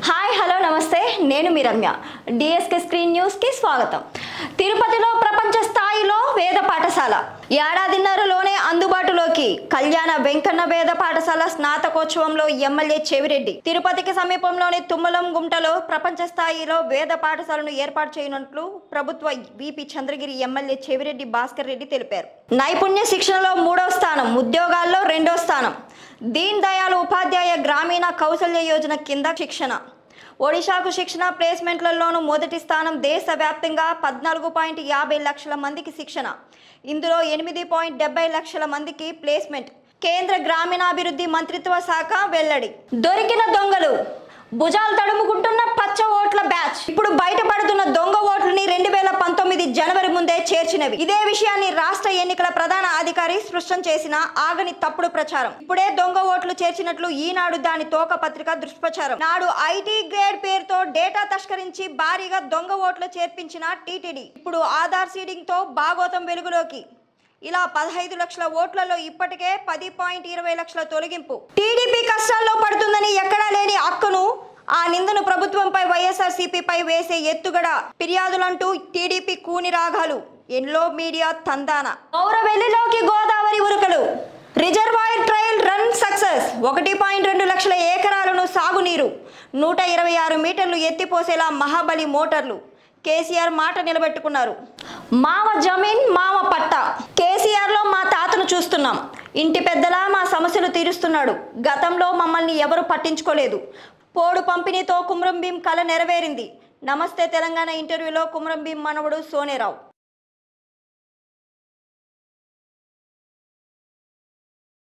Hi hello నమస్తే నేను మీ Ramya DSK screen news కి స్వాగతం. తిరుపతిలో ప్రపంచ స్థాయిలో వేద పాఠశాల ఏడాదిన్నరలోనే అందుబాటులోకి కళ్యాణ వెంకన్న వేద పాఠశాల స్నాతకోత్సవంలో ఎమ్మెల్యే చెవిరెడ్డి. తిరుపతికి సమీపంలోని తుమ్మలం గుంటలో ప్రపంచ స్థాయిలో వేద పాఠశాలను ఏర్పాటు చేయనున్నట్లు ప్రభుత్వ విపి చంద్రగిరి ఎమ్మెల్యే చెవిరెడ్డి భాస్కర్ రెడ్డి తెలిపారు. నైపుణ్య శిక్షణలో 3వ స్థానం, ఉద్యోగాల్లో 2వ స్థానం. దీన్ దయాళ్ ఉపాధ్యాయ గ్రామీణ కౌశల్య యోజన కింద శిక్షణ. ఒడిశాకు శిక్షణ ప్లేస్మెంట్లలోనూ మొదటి స్థానం. దేశవ్యాప్తంగా 14.50 లక్షల మందికి శిక్షణ. ఇందులో 8.70 లక్షల మందికి ప్లేస్మెంట్. కేంద్ర గ్రామీణాభివృద్ధి మంత్రిత్వ శాఖ వెల్లడి. దొరికిన దొంగలు భుజాలు తడుముకుంటున్న పచ్చ ఓట్ల బ్యాచ్ ఇప్పుడు బయటపడుతున్న దొంగ ఓట్లని 2019 జనవరి ముందే చేర్చినవి. ఇదే విషయాన్ని రాష్ట్ర ఎన్నికల ప్రధాన అధికారి స్పష్టం చేసిన ఆగని తప్పుడు ప్రచారం. ఇప్పుడే దొంగ ఓట్లు చేర్చినట్లు ఈనాడు దాని తోక పత్రిక దుష్ప్రచారం. నాడు ఐటీ గ్రేడ్ పేరుతో డేటా తస్కరించి భారీగా దొంగ ఓట్లు చేర్పించిన టీటీడీ ఇప్పుడు ఆధార్ సీడింగ్ తో భాగోతం వెలుగులోకి. ఇలా 15 లక్షల ఓట్లలో ఇప్పటికే 10.20 లక్షల తొలగింపు. టీడీపీ కష్టాల్లో పడుతుందని ఎక్కడా లేని అక్కను, ఆ నిందను ప్రభుత్వంపై వైఎస్ఆర్సీపీపై వేసే ఎత్తుగడ ఫిర్యాదులంటూ టీడీపీ కూని రాగాలు. ఎల్లో మీడియా తందాన. గౌరవెల్లిలోకి గోదావరి ఉరుకలు. Reservoir trial run success. 1.2 లక్షల ఎకరాలను సాగునీరు. 126 మీటర్లు ఎత్తిపోసేలా మహాబలి మోటార్లు. కేసీఆర్ మాట నిలబెట్టుకున్నారు. మామ జమీన్ మామ పట్ట. కేసీఆర్లో మా తాతను చూస్తున్నాం. ఇంటి పెద్దలా మా సమస్యలు తీరుస్తున్నాడు. గతంలో మమ్మల్ని ఎవరు పట్టించుకోలేదు. పోడు పంపిణీతో కుమ్రం భీం కల నెరవేరింది. నమస్తే తెలంగాణ ఇంటర్వ్యూలో కుమ్రం భీం మనవడు సోనేరావు.